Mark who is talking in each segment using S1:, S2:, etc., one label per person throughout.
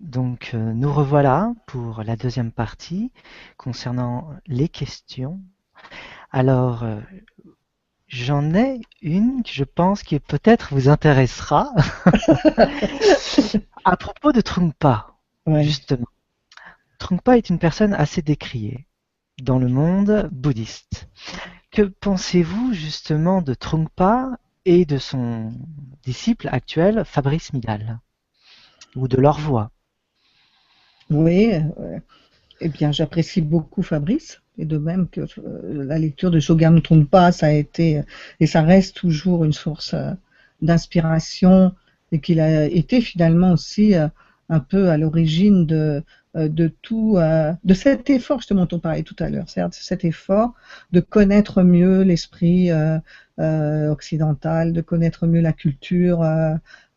S1: Donc, nous revoilà pour la deuxième partie concernant les questions. Alors, j'en ai une que je pense qui peut-être vous intéressera à propos de Trungpa,
S2: Ouais.
S1: justement. Trungpa est une personne assez décriée dans le monde bouddhiste. Que pensez-vous justement de Trungpa et de son disciple actuel, Fabrice Midal, ou de leur voix?
S2: Oui, eh bien, j'apprécie beaucoup Fabrice, et de même que la lecture de Shogun Trungpa, ça a été et ça reste toujours une source d'inspiration, et qu'il a été finalement aussi un peu à l'origine de tout, de cet effort justement dont on parlait tout à l'heure, c'est-à-dire cet effort de connaître mieux l'esprit occidental, de connaître mieux la culture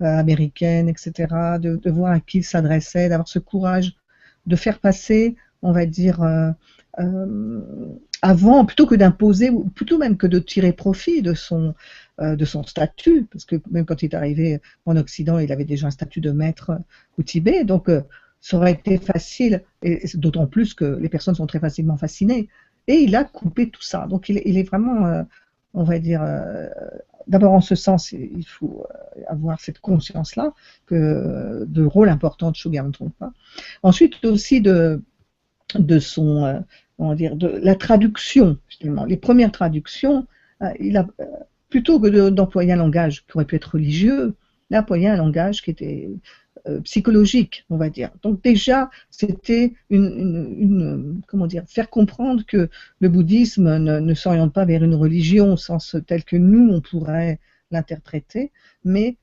S2: américaine, etc., de voir à qui il s'adressait, d'avoir ce courage de faire passer, on va dire, avant, plutôt que d'imposer, ou plutôt même que de tirer profit de son statut, parce que même quand il est arrivé en Occident, il avait déjà un statut de maître au Tibet, donc ça aurait été facile, et d'autant plus que les personnes sont très facilement fascinées, et il a coupé tout ça. Donc il est vraiment, on va dire, d'abord en ce sens, il faut avoir cette conscience-là que de rôle important de Shogun Trungpa. Ensuite aussi de son, comment dire, de la traduction, finalement. Les premières traductions, il a, plutôt que d'employer un langage qui aurait pu être religieux, il a employé un langage qui était psychologique, on va dire. Donc déjà, c'était comment dire, faire comprendre que le bouddhisme ne s'oriente pas vers une religion au sens tel que nous, on pourrait l'interpréter, mais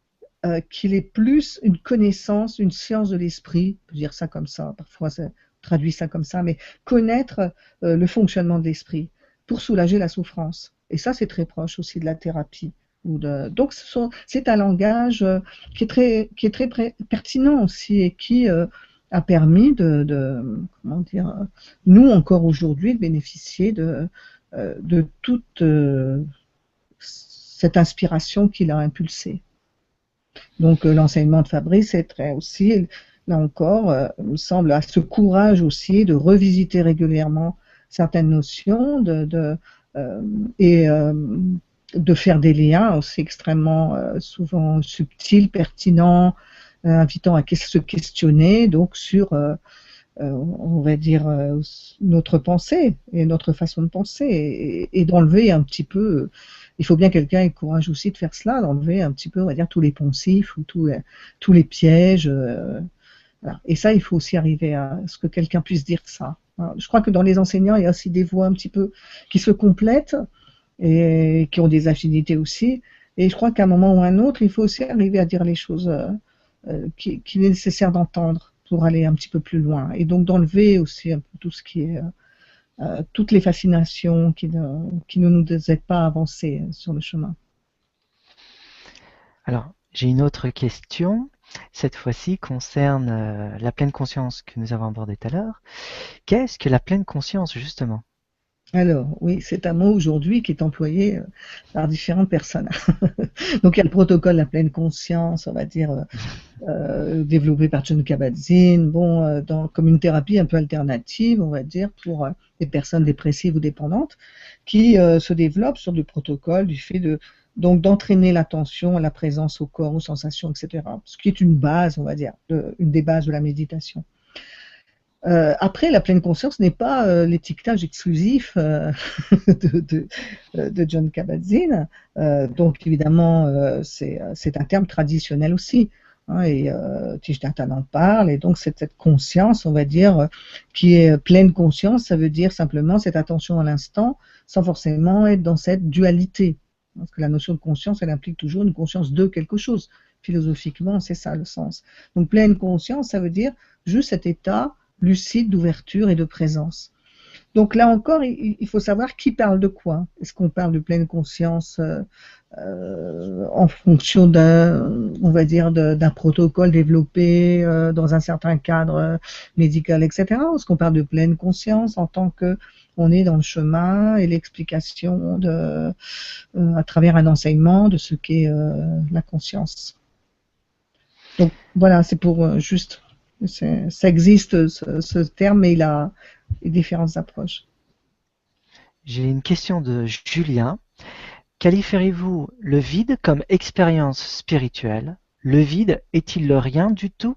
S2: qu'il est plus une connaissance, une science de l'esprit, on peut dire ça comme ça, parfois ça traduit ça comme ça, mais connaître le fonctionnement de l'esprit pour soulager la souffrance. Et ça, c'est très proche aussi de la thérapie. Donc, c'est un langage qui est très pertinent aussi, et qui a permis comment dire, nous encore aujourd'hui, de bénéficier de toute cette inspiration qu'il a impulsée. Donc l'enseignement de Fabrice est très aussi, là encore, il me semble, à ce courage aussi de revisiter régulièrement certaines notions, euh, et de faire des liens aussi extrêmement souvent subtils, pertinents, invitant à se questionner donc sur, on va dire, notre pensée et notre façon de penser, et d'enlever un petit peu, il faut bien quelqu'un ait le courage aussi de faire cela, d'enlever un petit peu, on va dire, tous les poncifs ou tous les pièges. Voilà. Et ça, il faut aussi arriver à ce que quelqu'un puisse dire ça. Voilà. Je crois que dans les enseignants, il y a aussi des voix un petit peu qui se complètent et qui ont des affinités aussi. Et je crois qu'à un moment ou à un autre, il faut aussi arriver à dire les choses qu'il est nécessaire d'entendre pour aller un petit peu plus loin. Et donc d'enlever aussi un peu tout ce qui est toutes les fascinations qui ne nous aident pas à avancer sur le chemin.
S1: Alors, j'ai une autre question. Cette fois-ci concerne la pleine conscience que nous avons abordée tout à l'heure. Qu'est-ce que la pleine conscience, justement?
S2: Alors, oui, c'est un mot aujourd'hui qui est employé par différentes personnes. Donc, il y a le protocole de la pleine conscience, on va dire, développé par John Kabat-Zinn, bon, comme une thérapie un peu alternative, on va dire, pour des personnes dépressives ou dépendantes, qui se développe sur du protocole, du fait donc d'entraîner l'attention, la présence au corps, aux sensations, etc. Ce qui est une base, on va dire, une des bases de la méditation. Après, la pleine conscience n'est pas l'étiquetage exclusif de John Kabat-Zinn. Donc, évidemment, c'est un terme traditionnel aussi. Hein, et Thich Nhat Hanh en parle. Et donc, c'est cette conscience, on va dire, qui est pleine conscience, ça veut dire simplement cette attention à l'instant, sans forcément être dans cette dualité. Parce que la notion de conscience, elle implique toujours une conscience de quelque chose. Philosophiquement, c'est ça le sens. Donc, pleine conscience, ça veut dire juste cet état lucide d'ouverture et de présence. Donc là encore, il faut savoir qui parle de quoi. Est-ce qu'on parle de pleine conscience en fonction on va dire, d'un protocole développé dans un certain cadre médical, etc. Ou est-ce qu'on parle de pleine conscience en tant que on est dans le chemin et l'explication à travers un enseignement de ce qu'est la conscience. Donc voilà, c'est pour juste. Ça existe, ce terme, mais il a différentes approches.
S1: J'ai une question de Julien. Qualifieriez-vous le vide comme expérience spirituelle? Le vide est-il le rien du tout?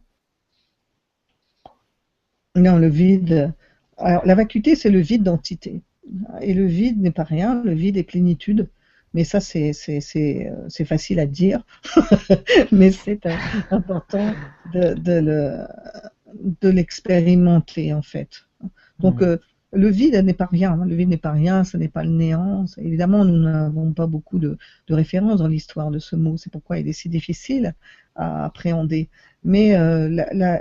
S2: Non, le vide. Alors, la vacuité, c'est le vide d'entité. Et le vide n'est pas rien, le vide est plénitude. Mais ça, c'est facile à dire, mais c'est important de l'expérimenter, en fait. Donc, le vide n'est pas rien. Le vide n'est pas rien, ce n'est pas le néant. Évidemment, nous n'avons pas beaucoup de références dans l'histoire de ce mot. C'est pourquoi il est si difficile à appréhender. Mais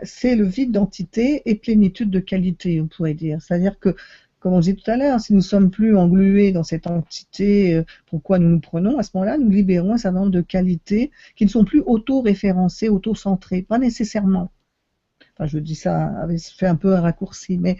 S2: c'est le vide d'entité et plénitude de qualité, on pourrait dire. C'est-à-dire que, comme on dit tout à l'heure, si nous ne sommes plus englués dans cette entité, pourquoi nous nous prenons, à ce moment-là, nous libérons un certain nombre de qualités qui ne sont plus auto-référencées, auto-centrées, pas nécessairement. Enfin, je dis ça avec fait un peu un raccourci, mais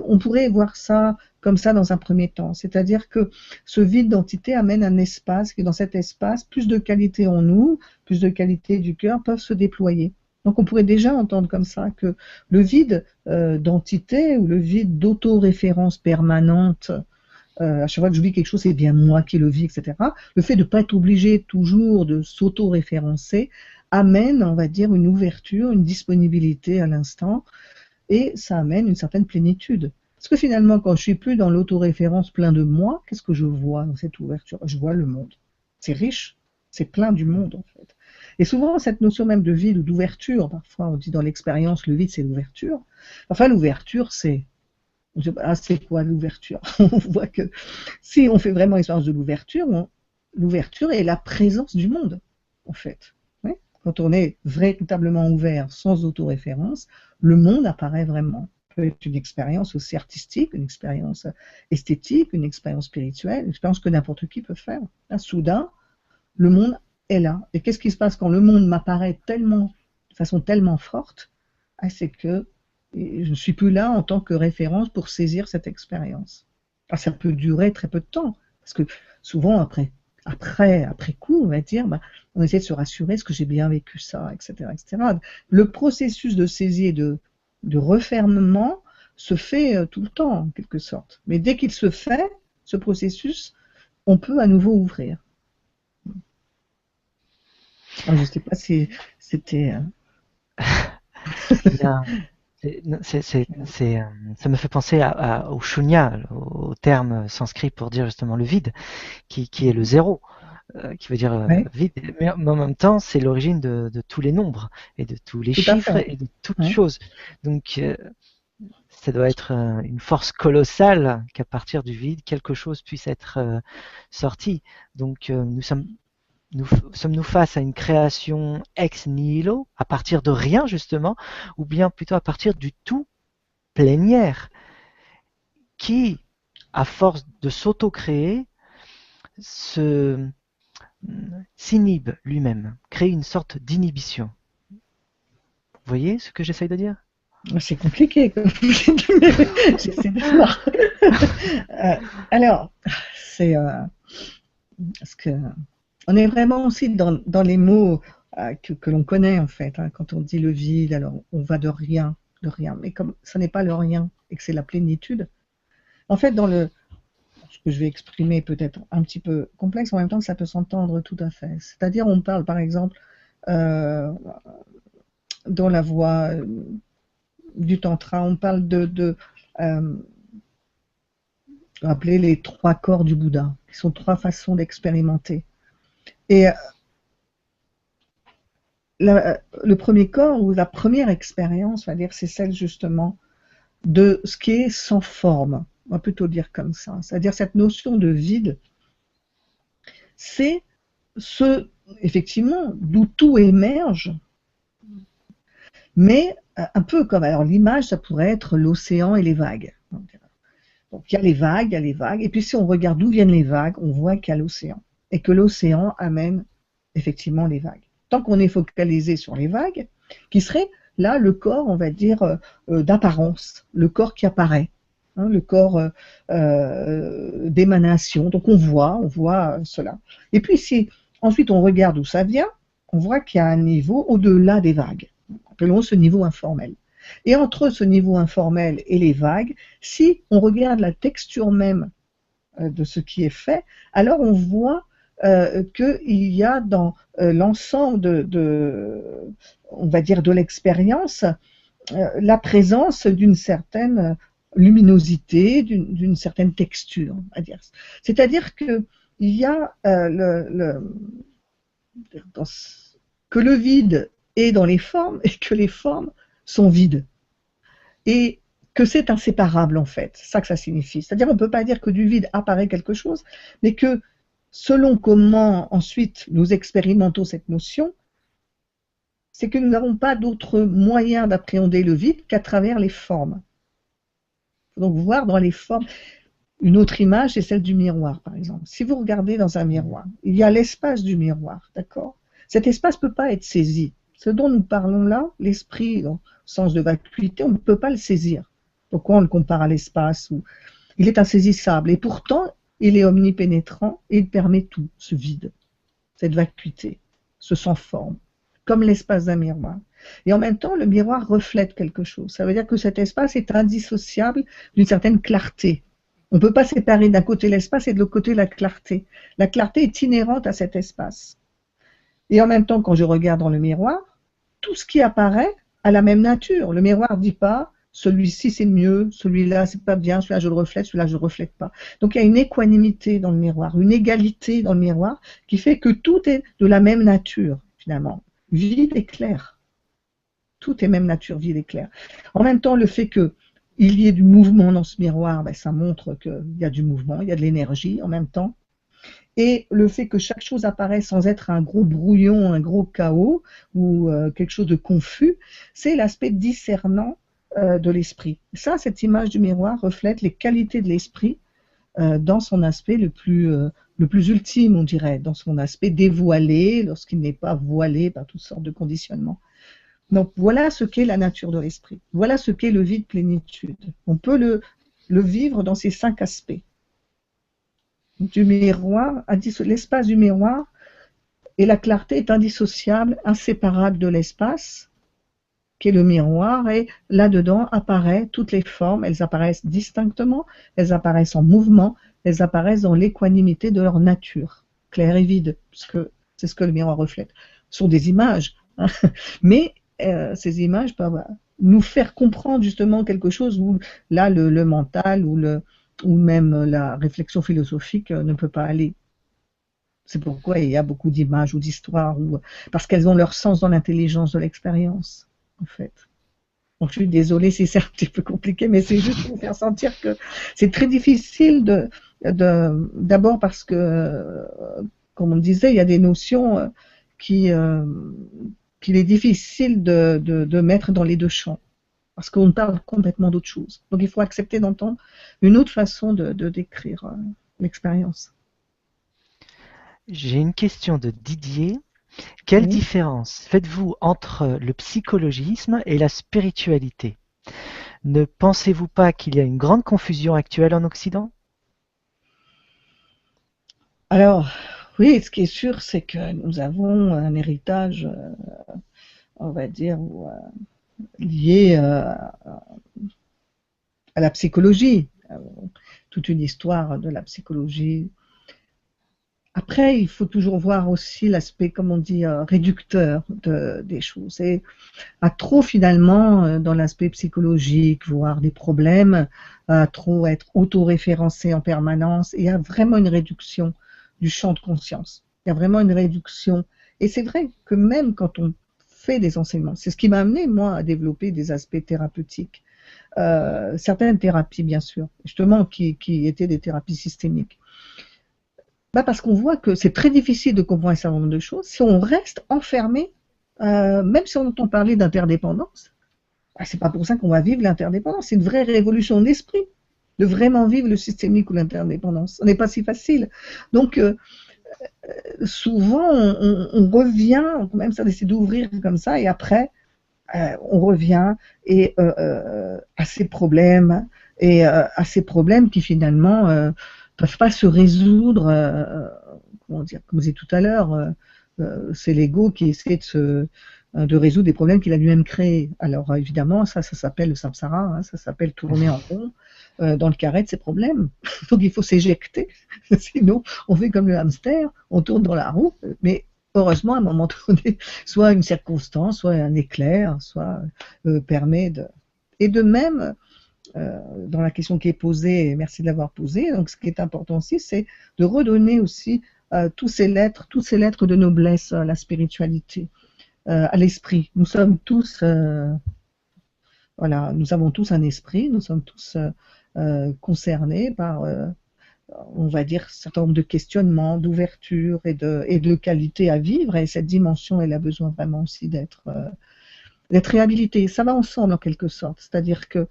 S2: on pourrait voir ça comme ça dans un premier temps. C'est-à-dire que ce vide d'entité amène un espace, et dans cet espace, plus de qualités en nous, plus de qualités du cœur peuvent se déployer. Donc on pourrait déjà entendre comme ça que le vide d'entité ou le vide d'auto-référence permanente, à chaque fois que je vis quelque chose, c'est bien moi qui le vis, etc. Le fait de ne pas être obligé toujours de s'auto-référencer amène, on va dire, une ouverture, une disponibilité à l'instant, et ça amène une certaine plénitude. Parce que finalement, quand je suis plus dans l'autoréférence plein de moi, qu'est-ce que je vois dans cette ouverture? Je vois le monde. C'est riche, c'est plein du monde en fait. Et souvent, cette notion même de vide ou d'ouverture, parfois on dit dans l'expérience, le vide c'est l'ouverture. Enfin, l'ouverture c'est... c'est quoi l'ouverture? On voit que si on fait vraiment l'expérience de l'ouverture, l'ouverture est la présence du monde, en fait. Oui, quand on est véritablement ouvert, sans autoréférence, le monde apparaît vraiment. Ça peut être une expérience aussi artistique, une expérience esthétique, une expérience spirituelle, une expérience que n'importe qui peut faire. Là, soudain, le monde est là. Et qu'est-ce qui se passe quand le monde m'apparaît tellement, de façon tellement forte? C'est que je ne suis plus là en tant que référence pour saisir cette expérience. Alors, ça peut durer très peu de temps, parce que souvent, après coup, on va dire, on essaie de se rassurer, est-ce que j'ai bien vécu ça, etc., etc. Le processus de saisie et de refermement se fait tout le temps, en quelque sorte. Mais dès qu'il se fait, ce processus, on peut à nouveau ouvrir. Alors, je ne sais pas si c'était...
S1: Ça me fait penser au shunya, au terme sanskrit pour dire justement le vide, qui est le zéro, qui veut dire
S2: Oui,
S1: vide, mais en même temps c'est l'origine de tous les nombres et de tous les
S2: tout à
S1: chiffres
S2: fait.
S1: et de toutes
S2: Oui,
S1: choses. Donc ça doit être une force colossale qu'à partir du vide quelque chose puisse être sorti. Donc sommes-nous face à une création ex nihilo, à partir de rien justement, ou bien plutôt à partir du tout plénière, qui, à force de s'auto-créer, se s'inhibe lui-même, crée une sorte d'inhibition. Vous voyez ce que j'essaye de dire?
S2: c'est compliqué, comme vous dites, mais j'essaie de voir. Alors, c'est parce que on est vraiment aussi dans les mots que l'on connaît en fait. Hein. Quand on dit le vide, alors on va de rien, de rien. Mais comme ça n'est pas le rien et que c'est la plénitude, en fait, ce que je vais exprimer peut-être un petit peu complexe, en même temps que ça peut s'entendre tout à fait. C'est-à-dire, on parle par exemple euh, dans la voie du tantra, on parle euh, appeler les trois corps du Bouddha, qui sont trois façons d'expérimenter. Et le premier corps ou la première expérience, on va dire, c'est celle justement de ce qui est sans forme. On va plutôt dire comme ça. C'est-à-dire cette notion de vide, c'est effectivement, d'où tout émerge, mais un peu comme, alors l'image, ça pourrait être l'océan et les vagues. Donc il y a les vagues, il y a les vagues, et puis si on regarde d'où viennent les vagues, on voit qu'il y a l'océan, et que l'océan amène effectivement les vagues. Tant qu'on est focalisé sur les vagues, qui serait là le corps, on va dire, d'apparence, le corps qui apparaît, hein, le corps d'émanation, donc on voit cela. Et puis si ensuite on regarde où ça vient, on voit qu'il y a un niveau au-delà des vagues, appelons ce niveau informel. Et entre ce niveau informel et les vagues, si on regarde la texture même de ce qui est fait, alors on voit qu'il y a dans l'ensemble on va dire, de l'expérience, la présence d'une certaine luminosité, d'une certaine texture, à dire. C'est-à-dire qu'il y a que le vide est dans les formes et que les formes sont vides. Et que c'est inséparable en fait, c'est ça que ça signifie. C'est-à-dire on ne peut pas dire que du vide apparaît quelque chose, mais que selon comment ensuite nous expérimentons cette notion, c'est que nous n'avons pas d'autre moyen d'appréhender le vide qu'à travers les formes. Il faut donc voir dans les formes. Une autre image, c'est celle du miroir, par exemple. Si vous regardez dans un miroir, il y a l'espace du miroir, d'accord? Cet espace ne peut pas être saisi. Ce dont nous parlons là, l'esprit, dans le sens de vacuité, on ne peut pas le saisir. Pourquoi on le compare à l'espace où il est insaisissable et pourtant il est omnipénétrant et il permet tout, ce vide, cette vacuité, ce sans forme, comme l'espace d'un miroir. Et en même temps, le miroir reflète quelque chose. Ça veut dire que cet espace est indissociable d'une certaine clarté. On ne peut pas séparer d'un côté l'espace et de l'autre côté la clarté. La clarté est inhérente à cet espace. Et en même temps, quand je regarde dans le miroir, tout ce qui apparaît a la même nature. Le miroir ne dit pas celui-ci c'est mieux, celui-là c'est pas bien, celui-là je le reflète, celui-là je le reflète pas. Donc il y a une équanimité dans le miroir, une égalité dans le miroir qui fait que tout est de la même nature finalement, vide et clair. Tout est même nature, vide et clair. En même temps, le fait qu'il y ait du mouvement dans ce miroir, ben, ça montre qu'il y a du mouvement, il y a de l'énergie en même temps. Et le fait que chaque chose apparaisse sans être un gros brouillon, un gros chaos ou quelque chose de confus, c'est l'aspect discernant de l'esprit. Ça, cette image du miroir reflète les qualités de l'esprit dans son aspect le plus ultime, on dirait, dans son aspect dévoilé, lorsqu'il n'est pas voilé par toutes sortes de conditionnements. Donc voilà ce qu'est la nature de l'esprit. Voilà ce qu'est le vide plénitude. On peut le vivre dans ces 5 aspects. Du miroir, l'espace du miroir et la clarté est indissociable, inséparable de l'espace qui est le miroir, et là-dedans apparaissent toutes les formes, elles apparaissent distinctement, elles apparaissent en mouvement, elles apparaissent dans l'équanimité de leur nature, claire et vide, parce que c'est ce que le miroir reflète. Ce sont des images, hein, mais ces images peuvent nous faire comprendre justement quelque chose où là le mental ou même la réflexion philosophique ne peut pas aller. C'est pourquoi il y a beaucoup d'images ou d'histoires, parce qu'elles ont leur sens dans l'intelligence de l'expérience, en fait. Donc, je suis désolée si c'est un petit peu compliqué, mais c'est juste pour faire sentir que c'est très difficile d'abord parce que, comme on disait, il y a des notions qu'il est difficile de mettre dans les deux champs, parce qu'on parle complètement d'autre chose. Donc il faut accepter d'entendre une autre façon de décrire l'expérience.
S1: J'ai une question de Didier. Quelle
S2: Oui.
S1: différence faites-vous entre le psychologisme et la spiritualité? Ne pensez-vous pas qu'il y a une grande confusion actuelle en Occident?
S2: Alors, oui, ce qui est sûr, c'est que nous avons un héritage, on va dire, lié à la psychologie, toute une histoire de la psychologie. Après, il faut toujours voir aussi l'aspect, comme on dit, réducteur des choses. Et à trop, finalement, dans l'aspect psychologique, voir des problèmes, à trop être autoréférencé en permanence, il y a vraiment une réduction du champ de conscience. Il y a vraiment une réduction. Et c'est vrai que même quand on fait des enseignements, c'est ce qui m'a amené, moi, à développer des aspects thérapeutiques. Certaines thérapies, bien sûr, justement, qui étaient des thérapies systémiques. Parce qu'on voit que c'est très difficile de comprendre un certain nombre de choses si on reste enfermé, même si on entend parler d'interdépendance. C'est pas pour ça qu'on va vivre l'interdépendance. C'est une vraie révolution d'esprit de vraiment vivre le systémique ou l'interdépendance. Ce n'est pas si facile. Donc, souvent, on revient, même ça, on essaie d'ouvrir comme ça, et après, on revient à ces problèmes, et à ces problèmes qui finalement peuvent pas se résoudre, comment dire, comme je disais tout à l'heure, c'est l'ego qui essaie de résoudre des problèmes qu'il a lui-même créés. Alors évidemment, ça s'appelle le samsara, hein, ça s'appelle tourner en rond dans le carré de ses problèmes. Donc il faut s'éjecter, sinon on fait comme le hamster, on tourne dans la roue, mais heureusement à un moment donné, soit une circonstance, soit un éclair, soit permet de... Et de même, dans la question qui est posée, et merci de l'avoir posée, donc ce qui est important aussi, c'est de redonner aussi tous ces lettres de noblesse à la spiritualité, à l'esprit. Nous sommes tous, voilà, nous avons tous un esprit, nous sommes tous concernés par, on va dire, un certain nombre de questionnements, d'ouverture et de qualité à vivre, et cette dimension, elle a besoin vraiment aussi d'être réhabilitée. Ça va ensemble en quelque sorte, c'est-à-dire que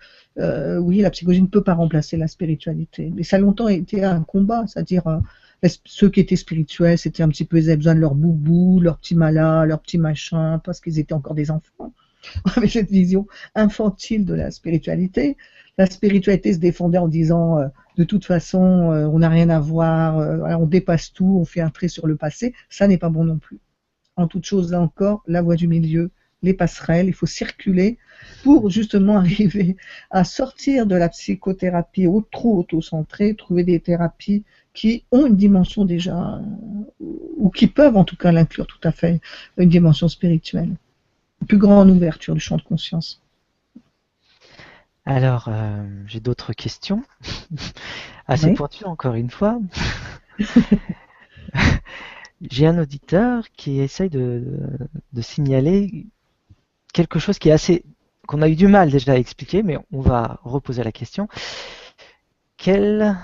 S2: oui, la psychologie ne peut pas remplacer la spiritualité, mais ça a longtemps été un combat, c'est-à-dire ceux qui étaient spirituels, c'était un petit peu, ils avaient besoin de leur boubou, leur petit mala, leur petit machin, parce qu'ils étaient encore des enfants. Avec cette vision infantile de la spiritualité. La spiritualité se défendait en disant de toute façon, on n'a rien à voir, on dépasse tout, on fait un trait sur le passé. Ça n'est pas bon non plus. En toute chose, là encore, la voie du milieu, les passerelles, il faut circuler pour justement arriver à sortir de la psychothérapie trop auto-centrée, trouver des thérapies qui ont une dimension déjà, ou qui peuvent en tout cas l'inclure tout à fait, une dimension spirituelle. Une plus grande ouverture du champ de conscience.
S1: Alors, j'ai d'autres questions, assez pointues encore une fois. J'ai un auditeur qui essaye de signaler quelque chose qui est qu'on a eu du mal déjà à expliquer, mais on va reposer la question. Quelle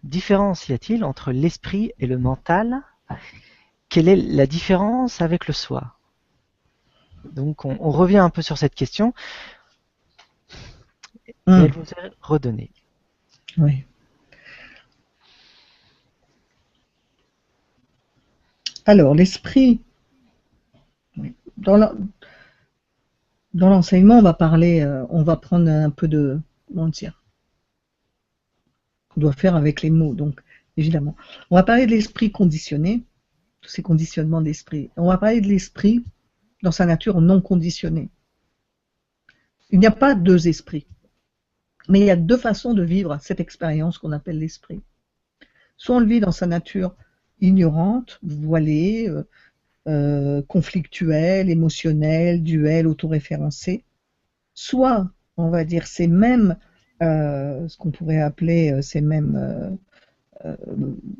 S1: différence y a-t-il entre l'esprit et le mental? Quelle est la différence avec le soi? Donc on revient un peu sur cette question et elle vous est redonnée.
S2: Oui. Alors l'esprit, dans l'enseignement, on va parler, on va prendre un peu de, comment dire, on doit faire avec les mots, donc évidemment. On va parler de l'esprit conditionné, tous ces conditionnements d'esprit. On va parler de l'esprit dans sa nature non conditionnée. Il n'y a pas deux esprits, mais il y a deux façons de vivre cette expérience qu'on appelle l'esprit. Soit on le vit dans sa nature ignorante, voilée, conflictuelle, émotionnelle, duelle, autoréférencée. Soit, on va dire, ces mêmes, ce qu'on pourrait appeler ces mêmes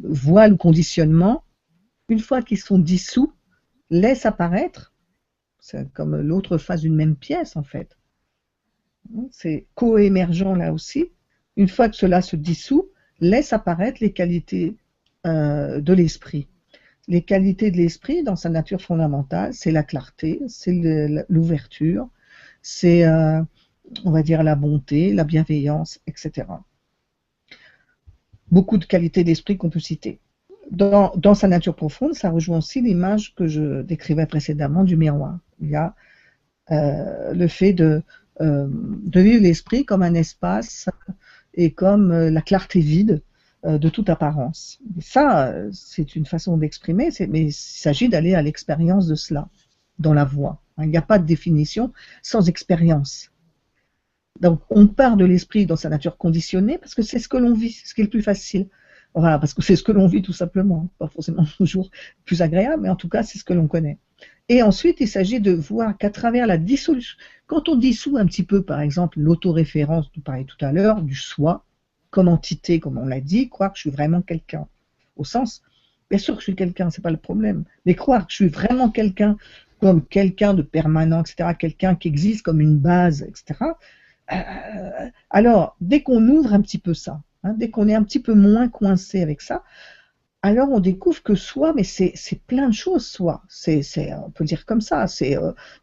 S2: voiles ou conditionnements, une fois qu'ils sont dissous, laissent apparaître, c'est comme l'autre face d'une même pièce en fait. C'est coémergent là aussi. Une fois que cela se dissout, laisse apparaître les qualités de l'esprit. Les qualités de l'esprit, dans sa nature fondamentale, c'est la clarté, c'est l'ouverture, c'est, on va dire, la bonté, la bienveillance, etc. Beaucoup de qualités d'esprit qu'on peut citer. Dans sa nature profonde, ça rejoint aussi l'image que je décrivais précédemment du miroir. Il y a le fait de vivre l'esprit comme un espace et comme la clarté vide de toute apparence. Et ça, c'est une façon d'exprimer, mais il s'agit d'aller à l'expérience de cela, dans la voie. Il n'y a pas de définition sans expérience. Donc, on part de l'esprit dans sa nature conditionnée parce que c'est ce que l'on vit, c'est ce qui est le plus facile. Voilà, parce que c'est ce que l'on vit tout simplement. Pas forcément toujours plus agréable, mais en tout cas, c'est ce que l'on connaît. Et ensuite, il s'agit de voir qu'à travers la dissolution, quand on dissout un petit peu, par exemple, l'autoréférence, dont on parlait tout à l'heure, du soi, comme entité, comme on l'a dit, croire que je suis vraiment quelqu'un, au sens, bien sûr que je suis quelqu'un, c'est pas le problème, mais croire que je suis vraiment quelqu'un, comme quelqu'un de permanent, etc., quelqu'un qui existe comme une base, etc., alors, dès qu'on ouvre un petit peu ça, dès qu'on est un petit peu moins coincé avec ça, alors on découvre que soi, mais c'est plein de choses, soi. On peut dire comme ça.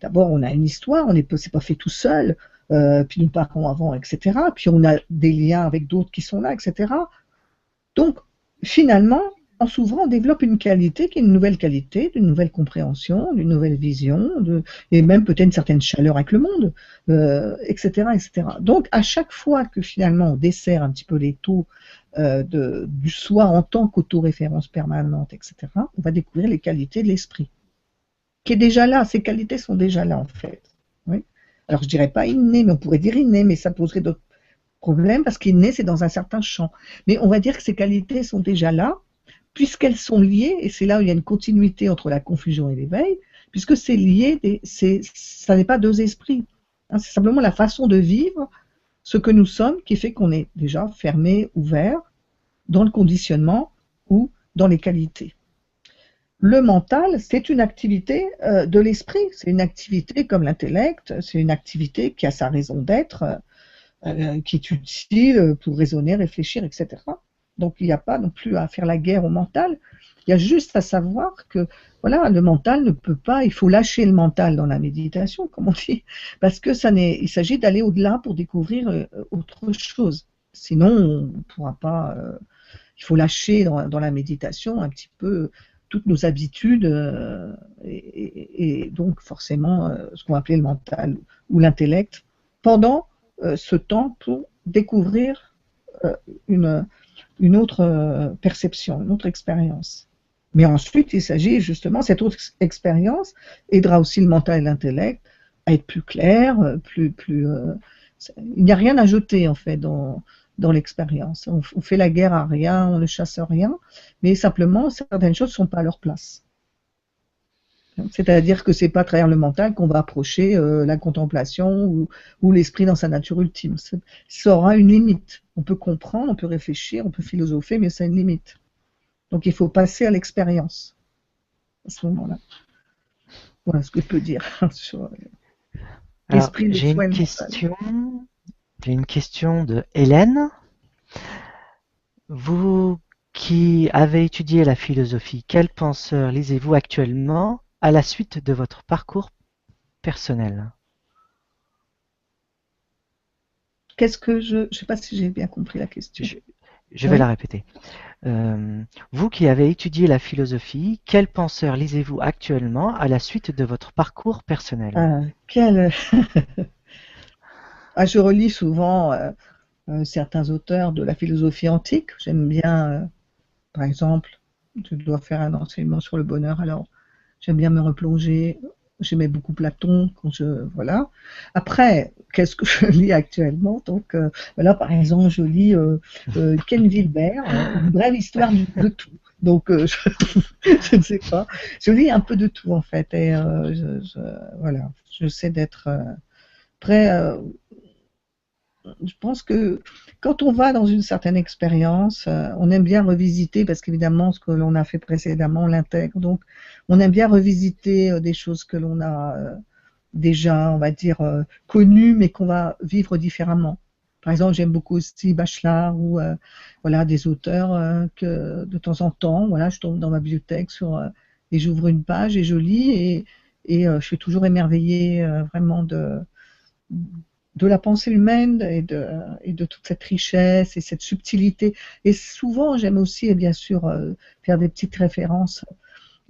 S2: D'abord, on a une histoire, c'est pas fait tout seul, puis nos parents avant, etc. Puis on a des liens avec d'autres qui sont là, etc. Donc, finalement, en s'ouvrant, on développe une qualité qui est une nouvelle qualité, d'une nouvelle compréhension, d'une nouvelle vision, et même peut-être une certaine chaleur avec le monde, etc., etc. Donc, à chaque fois que finalement on dessert un petit peu les taux du soi en tant qu'autoréférence permanente, etc., on va découvrir les qualités de l'esprit. qui est déjà là, ces qualités sont déjà là en fait. Oui. Alors je dirais pas inné, mais on pourrait dire inné, mais ça poserait d'autres problèmes parce qu'inné c'est dans un certain champ. Mais on va dire que ces qualités sont déjà là, puisqu'elles sont liées, et c'est là où il y a une continuité entre la confusion et l'éveil, puisque c'est lié, ça n'est pas deux esprits. Hein, c'est simplement la façon de vivre ce que nous sommes qui fait qu'on est déjà fermé, ouvert dans le conditionnement ou dans les qualités. Le mental, c'est une activité de l'esprit, c'est une activité comme l'intellect, c'est une activité qui a sa raison d'être, qui est utile pour raisonner, réfléchir, etc. Donc il n'y a pas non plus à faire la guerre au mental, il y a juste à savoir que voilà, le mental ne peut pas, il faut lâcher le mental dans la méditation, comme on dit, parce que il s'agit d'aller au-delà pour découvrir autre chose. Sinon, on ne pourra pas, il faut lâcher dans la méditation un petit peu toutes nos habitudes et donc forcément ce qu'on va appeler le mental ou l'intellect pendant ce temps pour découvrir une autre perception, une autre expérience. Mais ensuite, il s'agit justement, cette autre expérience aidera aussi le mental et l'intellect à être plus clair, il n'y a rien à jeter en fait dans l'expérience. On fait la guerre à rien, on ne chasse rien, mais simplement certaines choses ne sont pas à leur place. C'est-à-dire que c'est pas à travers le mental qu'on va approcher la contemplation ou l'esprit dans sa nature ultime. Ça aura une limite. On peut comprendre, on peut réfléchir, on peut philosopher, mais ça a une limite. Donc il faut passer à l'expérience à ce moment-là. Voilà ce que je peux dire sur l'esprit de soi et le mental.
S1: J'ai une question de Hélène. Vous qui avez étudié la philosophie, quel penseur lisez-vous actuellement à la suite de votre parcours personnel?
S2: Je sais pas si j'ai bien compris la question.
S1: Je vais la répéter. Vous qui avez étudié la philosophie, quel penseur lisez-vous actuellement à la suite de votre parcours personnel?
S2: Je relis souvent certains auteurs de la philosophie antique. J'aime bien, par exemple, je dois faire un enseignement sur le bonheur, alors j'aime bien me replonger. J'aimais beaucoup Platon voilà. Après, qu'est-ce que je lis actuellement? Donc voilà, par exemple, je lis Ken Wilber, une brève histoire de tout. Donc je ne sais pas. Je lis un peu de tout en fait, et voilà, j'essaie d'être prêt. Je pense que quand on va dans une certaine expérience, on aime bien revisiter, parce qu'évidemment, ce que l'on a fait précédemment, on l'intègre. Donc, on aime bien revisiter des choses que l'on a déjà, on va dire, connues, mais qu'on va vivre différemment. Par exemple, j'aime beaucoup aussi Bachelard ou voilà, des auteurs que de temps en temps, voilà, je tombe dans ma bibliothèque et j'ouvre une page et je lis et je suis toujours émerveillée vraiment de la pensée humaine et de toute cette richesse et cette subtilité. Et souvent, j'aime aussi, bien sûr, faire des petites références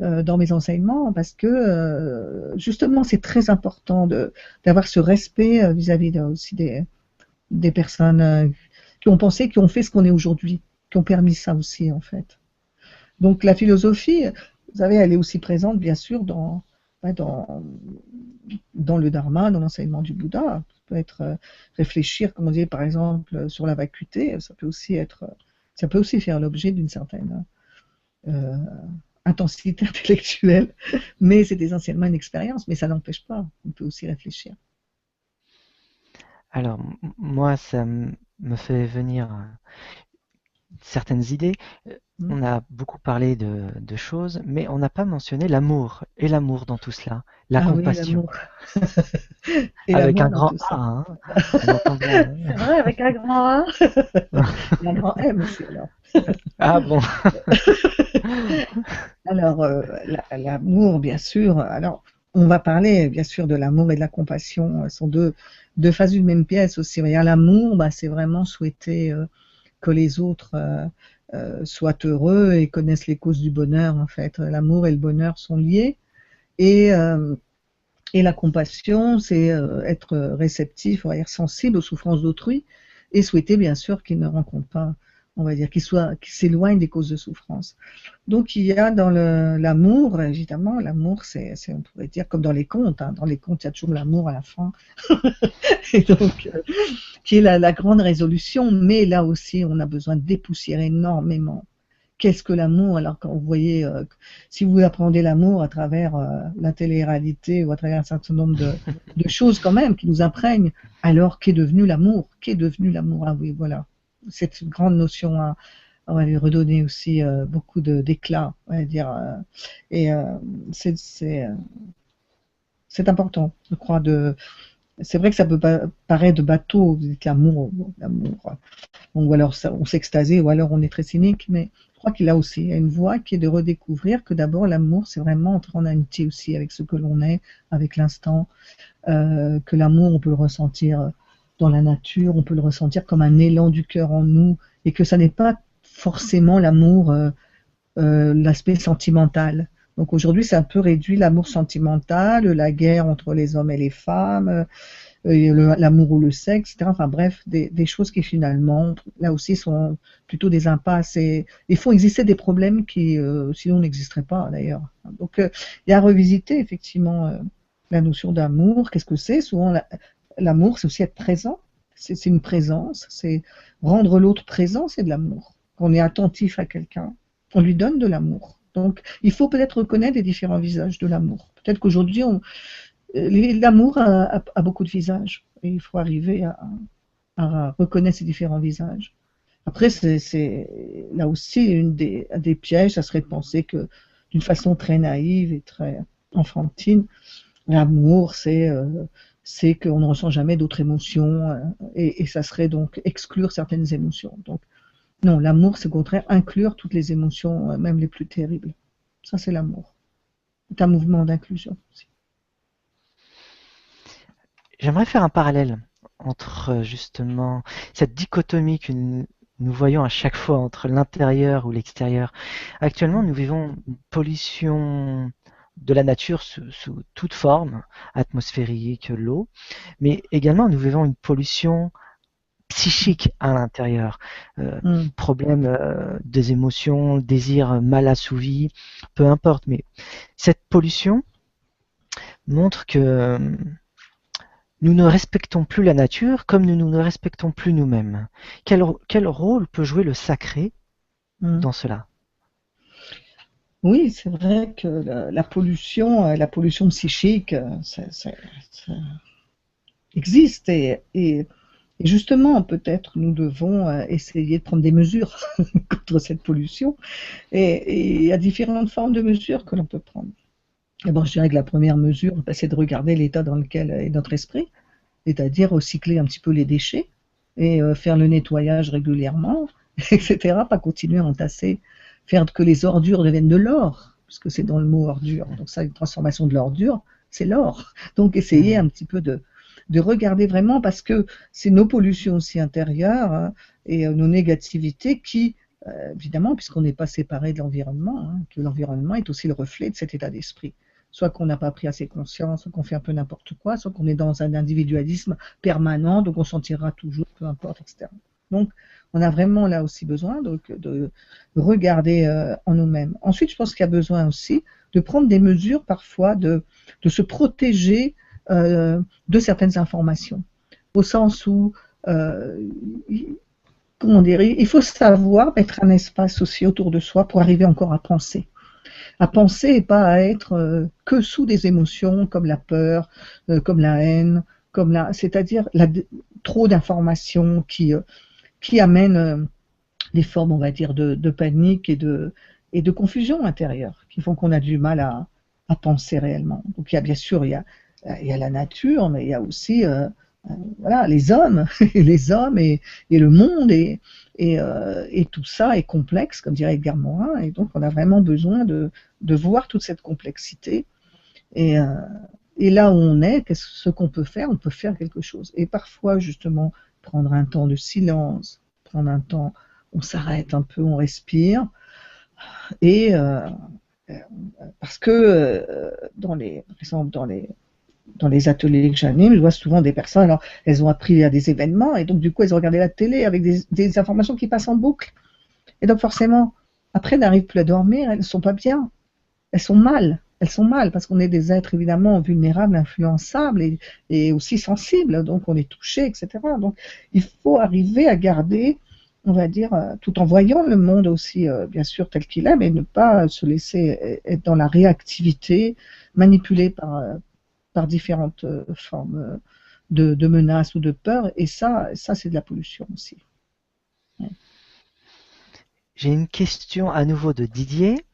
S2: dans mes enseignements parce que, justement, c'est très important d'avoir ce respect vis-à-vis aussi des personnes qui ont pensé, qui ont fait ce qu'on est aujourd'hui, qui ont permis ça aussi, en fait. Donc, la philosophie, vous savez, elle est aussi présente, bien sûr, dans le dharma, dans l'enseignement du Bouddha. Ça peut être réfléchir, comme on dit par exemple, sur la vacuité, ça peut aussi faire l'objet d'une certaine intensité intellectuelle, mais c'est essentiellement une expérience, mais ça n'empêche pas, on peut aussi réfléchir.
S1: Alors, moi, ça me fait venir certaines idées. On a beaucoup parlé de choses, mais on n'a pas mentionné l'amour. Et l'amour dans tout cela. La compassion.
S2: Oui, et
S1: avec un
S2: l'amour
S1: grand A, hein. On entend bien.
S2: C'est vrai, avec un grand A. Et un grand M aussi, alors.
S1: Ah bon.
S2: Alors, l'amour, bien sûr. Alors, on va parler, bien sûr, de l'amour et de la compassion. Ce sont deux faces d'une même pièce aussi. L'amour, c'est vraiment souhaiter que les autres soient heureux et connaissent les causes du bonheur, en fait. L'amour et le bonheur sont liés. Et la compassion, c'est être réceptif, on va dire sensible aux souffrances d'autrui et souhaiter, bien sûr, qu'ils ne rencontrent pas on va dire, qui s'éloigne des causes de souffrance. Donc il y a dans l'amour, évidemment, l'amour, on pourrait dire comme dans les contes. Hein. Dans les contes, il y a toujours l'amour à la fin, et donc qui est la grande résolution. Mais là aussi, on a besoin de dépoussiérer énormément. Qu'est-ce que l'amour? Alors quand vous voyez, si vous apprenez l'amour à travers la télé-réalité ou à travers un certain nombre de choses quand même qui nous imprègnent, alors qu'est devenu l'amour? Qu'est devenu l'amour? Ah oui, voilà. C'est une grande notion à, on va lui redonner aussi beaucoup d'éclat, on va dire. Et c'est important, je crois. C'est vrai que ça peut paraître de bateau, vous dites l'amour, l'amour. Ou alors on s'extasie, ou alors on est très cynique, mais je crois qu'il a aussi il y a une voie qui est de redécouvrir que d'abord l'amour, c'est vraiment entrer en amitié aussi avec ce que l'on est, avec l'instant, que l'amour, on peut le ressentir dans la nature, on peut le ressentir comme un élan du cœur en nous, et que ça n'est pas forcément l'amour, l'aspect sentimental. Donc aujourd'hui, c'est un peu réduit l'amour sentimental, la guerre entre les hommes et les femmes, l'amour ou le sexe, etc. Enfin bref, des choses qui finalement, là aussi, sont plutôt des impasses et font exister des problèmes qui, sinon, n'existeraient pas d'ailleurs. Donc il y a à revisiter effectivement la notion d'amour. Qu'est-ce que c'est? Souvent, l'amour, c'est aussi être présent. C'est une présence, c'est rendre l'autre présent, c'est de l'amour. Quand on est attentif à quelqu'un, on lui donne de l'amour. Donc, il faut peut-être reconnaître les différents visages de l'amour. Peut-être qu'aujourd'hui, l'amour a beaucoup de visages. Et il faut arriver à reconnaître ces différents visages. Après, c'est là aussi un des pièges, ça serait de penser que d'une façon très naïve et très enfantine, l'amour, c'est qu'on ne ressent jamais d'autres émotions et ça serait donc exclure certaines émotions. Donc, non, l'amour, c'est au contraire inclure toutes les émotions, même les plus terribles. Ça, c'est l'amour. C'est un mouvement d'inclusion aussi.
S1: J'aimerais faire un parallèle entre justement cette dichotomie que nous voyons à chaque fois entre l'intérieur ou l'extérieur. Actuellement, nous vivons une pollution de la nature sous toute forme, atmosphérique, l'eau, mais également nous vivons une pollution psychique à l'intérieur, problème des émotions, désir mal assouvi, peu importe, mais cette pollution montre que nous ne respectons plus la nature comme nous ne respectons plus nous-mêmes. Quel rôle peut jouer le sacré dans cela?
S2: Oui, c'est vrai que la pollution psychique, ça existe et justement, peut-être nous devons essayer de prendre des mesures contre cette pollution et il y a différentes formes de mesures que l'on peut prendre. D'abord, je dirais que la première mesure, c'est de regarder l'état dans lequel est notre esprit, c'est-à-dire recycler un petit peu les déchets et faire le nettoyage régulièrement, etc. Pas continuer à entasser, faire que les ordures deviennent de l'or, puisque c'est dans le mot ordure. Donc ça, une transformation de l'ordure, c'est l'or. Donc essayer un petit peu de regarder vraiment, parce que c'est nos pollutions aussi intérieures hein, et nos négativités qui, évidemment, puisqu'on n'est pas séparé de l'environnement, hein, que l'environnement est aussi le reflet de cet état d'esprit. Soit qu'on n'a pas pris assez conscience, soit qu'on fait un peu n'importe quoi, soit qu'on est dans un individualisme permanent, donc on s'en tirera toujours, peu importe, etc. Donc, on a vraiment là aussi besoin de regarder en nous-mêmes. Ensuite, je pense qu'il y a besoin aussi de prendre des mesures parfois, de se protéger de certaines informations, au sens où, comment dire, il faut savoir mettre un espace aussi autour de soi pour arriver encore à penser et pas à être que sous des émotions comme la peur, comme la haine, c'est-à-dire trop d'informations qui amènent des formes, on va dire, de panique et de confusion intérieure, qui font qu'on a du mal à penser réellement. Donc il y a bien sûr, il y a la nature, mais il y a aussi voilà, les hommes, les hommes et le monde et tout ça est complexe, comme dirait Edgar Morin, et donc on a vraiment besoin de voir toute cette complexité et là où on est, ce qu'on peut faire, on peut faire quelque chose. Et parfois, justement, prendre un temps de silence, prendre un temps, on s'arrête un peu, on respire, et parce que par exemple, dans les ateliers que j'anime, je vois souvent des personnes, alors elles ont appris à des événements et donc du coup elles ont regardé la télé avec des informations qui passent en boucle. Et donc forcément, après, elles n'arrivent plus à dormir, elles ne sont pas bien, elles sont mal. Elles sont mal parce qu'on est des êtres évidemment vulnérables, influençables et aussi sensibles, donc on est touché, etc. Donc il faut arriver à garder, on va dire, tout en voyant le monde aussi, bien sûr, tel qu'il est, mais ne pas se laisser être dans la réactivité, manipulé par différentes formes de menaces ou de peur. Et ça c'est de la pollution aussi. Ouais.
S1: J'ai une question à nouveau de Didier.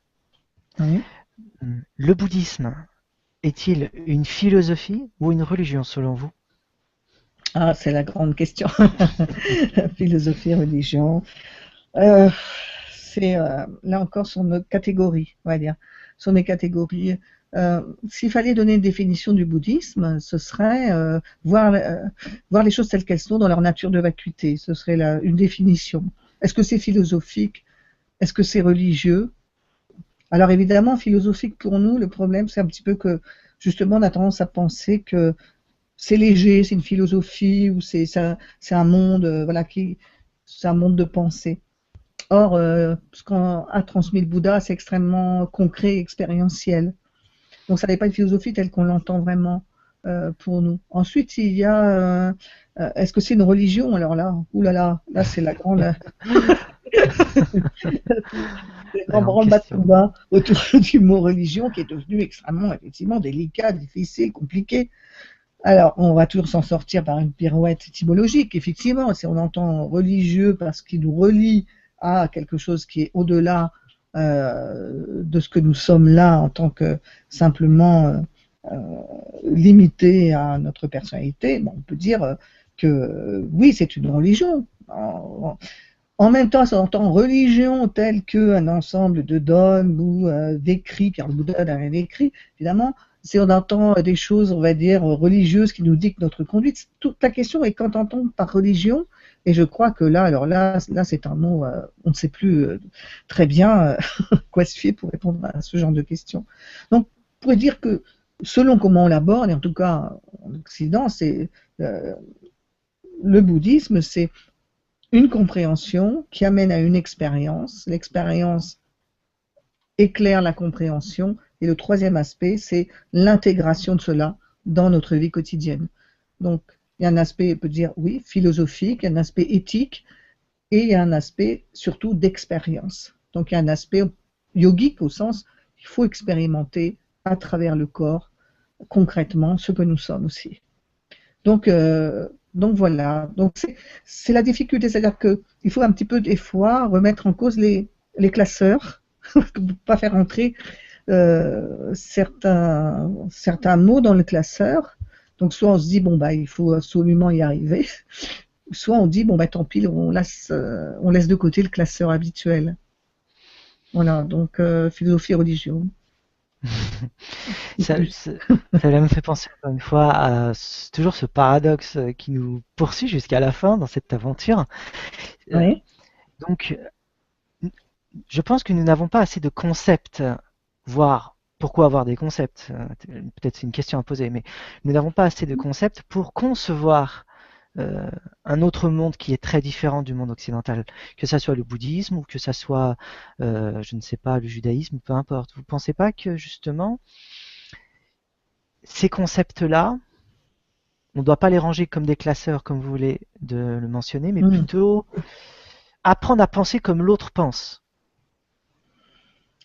S2: Oui.
S1: Le bouddhisme est-il une philosophie ou une religion selon vous?
S2: Ah, c'est la grande question. Philosophie, religion. Euh, c'est là encore sur notre catégorie, on va dire, sur mes catégories. S'il fallait donner une définition du bouddhisme, ce serait voir les choses telles qu'elles sont dans leur nature de vacuité. Ce serait une définition. Est-ce que c'est philosophique? Est-ce que c'est religieux? Alors évidemment, philosophique pour nous, le problème c'est un petit peu que justement on a tendance à penser que c'est léger, c'est une philosophie ou c'est un monde, voilà, c'est un monde de pensée. Or, ce qu'a transmis le Bouddha, c'est extrêmement concret, expérientiel. Donc, ça n'est pas une philosophie telle qu'on l'entend vraiment pour nous. Ensuite, il y a, est-ce que c'est une religion? Alors là, oulala, là c'est la grande, le
S1: La
S2: grand
S1: grande
S2: branle-bas de
S1: question.
S2: combat autour du mot religion qui est devenu extrêmement, effectivement, délicat, difficile, compliqué. Alors, on va toujours s'en sortir par une pirouette étymologique, effectivement, si on entend religieux parce qu'il nous relie à quelque chose qui est au-delà de ce que nous sommes là en tant que simplement limité à notre personnalité, bon, on peut dire que oui, c'est une religion. En même temps, si on entend religion telle qu'un ensemble de dogmes ou d'écrits, Pierre le Bouddha n'a rien écrit, évidemment, si on entend des choses, on va dire, religieuses qui nous dictent notre conduite, toute la question est quand on entend par religion, et je crois que là, alors là c'est un mot, on ne sait plus très bien quoi se fier pour répondre à ce genre de questions. Donc, on pourrait dire que selon comment on l'aborde, et en tout cas en Occident, c'est le bouddhisme, c'est une compréhension qui amène à une expérience. L'expérience éclaire la compréhension. Et le troisième aspect, c'est l'intégration de cela dans notre vie quotidienne. Donc, il y a un aspect, on peut dire, oui, philosophique, il y a un aspect éthique, et il y a un aspect surtout d'expérience. Donc, il y a un aspect yogique au sens, il faut expérimenter à travers le corps, concrètement, ce que nous sommes aussi. Donc voilà, donc c'est la difficulté, c'est-à-dire qu'il faut un petit peu des fois remettre en cause les classeurs, pour ne pas faire entrer certains mots dans le classeur. Donc soit on se dit bon bah il faut absolument y arriver, soit on dit bon bah tant pis, on laisse de côté le classeur habituel. Voilà, donc philosophie et religion.
S1: Ça, ça, ça me fait penser encore une fois à toujours ce paradoxe qui nous poursuit jusqu'à la fin dans cette aventure. Euh,
S2: Oui.
S1: donc, je pense que nous n'avons pas assez de concepts, voire pourquoi avoir des concepts? Peut-être c'est une question à poser, mais nous n'avons pas assez de concepts pour concevoir euh, un autre monde qui est très différent du monde occidental, que ça soit le bouddhisme ou que ça soit, je ne sais pas, le judaïsme, peu importe. Vous ne pensez pas que justement ces concepts-là, on ne doit pas les ranger comme des classeurs, comme vous voulez de le mentionner, mais
S2: Mm.
S1: plutôt apprendre à penser comme l'autre pense.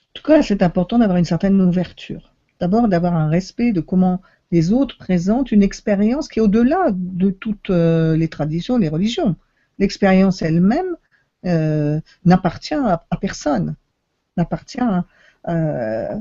S2: En tout cas, c'est important d'avoir une certaine ouverture. D'abord, d'avoir un respect de comment les autres présentent une expérience qui est au-delà de toutes les traditions, les religions. L'expérience elle-même n'appartient à personne, n'appartient à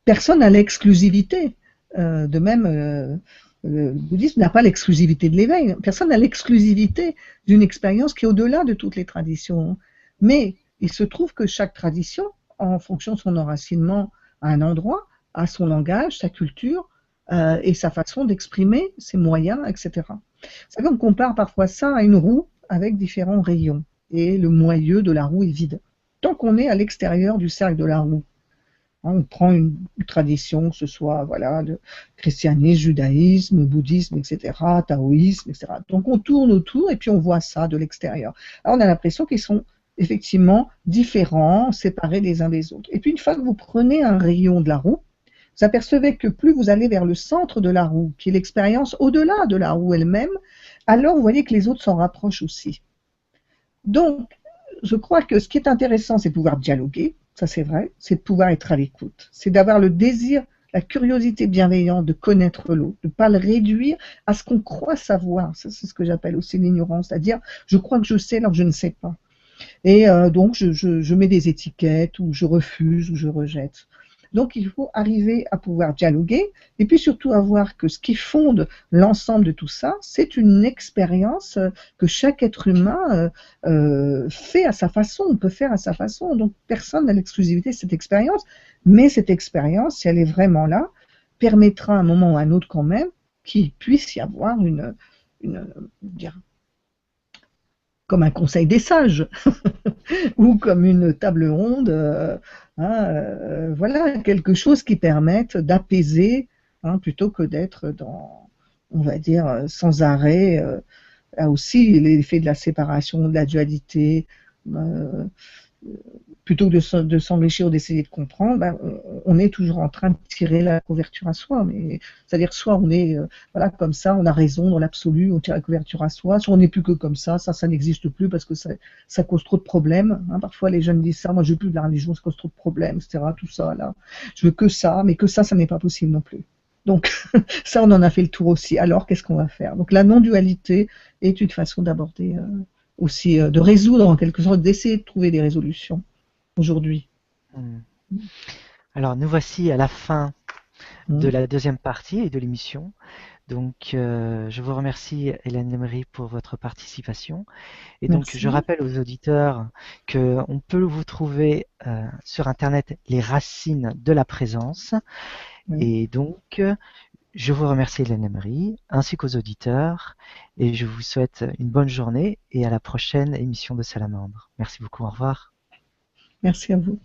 S2: personne à l'exclusivité. De même, le bouddhisme n'a pas l'exclusivité de l'éveil. Personne n'a l'exclusivité d'une expérience qui est au-delà de toutes les traditions. Mais il se trouve que chaque tradition, en fonction de son enracinement à un endroit, a son langage, sa culture et sa façon d'exprimer ses moyens, etc. Vous savez, on compare parfois ça à une roue avec différents rayons. Et le moyeu de la roue est vide. Tant qu'on est à l'extérieur du cercle de la roue, on prend une tradition, que ce soit voilà, le christianisme, judaïsme, bouddhisme, etc., taoïsme, etc. Donc on tourne autour et puis on voit ça de l'extérieur. Alors on a l'impression qu'ils sont effectivement différents, séparés les uns des autres. Et puis une fois que vous prenez un rayon de la roue, vous apercevez que plus vous allez vers le centre de la roue, qui est l'expérience au-delà de la roue elle-même, alors vous voyez que les autres s'en rapprochent aussi. Donc, je crois que ce qui est intéressant, c'est de pouvoir dialoguer, ça c'est vrai, c'est de pouvoir être à l'écoute, c'est d'avoir le désir, la curiosité bienveillante de connaître l'autre, de ne pas le réduire à ce qu'on croit savoir. Ça, c'est ce que j'appelle aussi l'ignorance, c'est-à-dire je crois que je sais alors que je ne sais pas. Et donc, je mets des étiquettes, ou je refuse, ou je rejette. Donc, il faut arriver à pouvoir dialoguer, et puis surtout avoir que ce qui fonde l'ensemble de tout ça, c'est une expérience que chaque être humain fait à sa façon, on peut faire à sa façon. Donc, personne n'a l'exclusivité de cette expérience, mais cette expérience, si elle est vraiment là, permettra à un moment ou à un autre quand même qu'il puisse y avoir une dire, comme un conseil des sages, ou comme une table ronde, voilà, quelque chose qui permette d'apaiser, plutôt que d'être dans, on va dire, sans arrêt, là aussi l'effet de la séparation, de la dualité, euh, plutôt que de s'enrichir ou d'essayer de comprendre, ben, on est toujours en train de tirer la couverture à soi. Mais c'est-à-dire soit on est voilà comme ça, on a raison dans l'absolu, on tire la couverture à soi, soit on n'est plus que comme ça n'existe plus parce que ça cause trop de problèmes. Parfois les jeunes disent ça, moi je veux plus de la religion, ça cause trop de problèmes, etc. Tout ça là, je veux que ça, mais que ça n'est pas possible non plus. Donc ça, on en a fait le tour aussi. Alors qu'est-ce qu'on va faire? Donc la non-dualité est une façon d'aborder aussi, de résoudre en quelque sorte, d'essayer de trouver des résolutions aujourd'hui.
S1: Hmm. Alors, nous voici à la fin de
S2: Mmh.
S1: la deuxième partie de l'émission. Donc, je vous remercie, Hélène Lemery, pour votre participation. Et donc, je
S2: Merci.
S1: rappelle aux auditeurs qu'on peut vous trouver sur Internet les racines de la présence.
S2: Oui.
S1: Et donc, je vous remercie, Hélène Lemery, ainsi qu'aux auditeurs. Et je vous souhaite une bonne journée et à la prochaine émission de Salamandre. Merci beaucoup, au revoir.
S2: Merci à vous.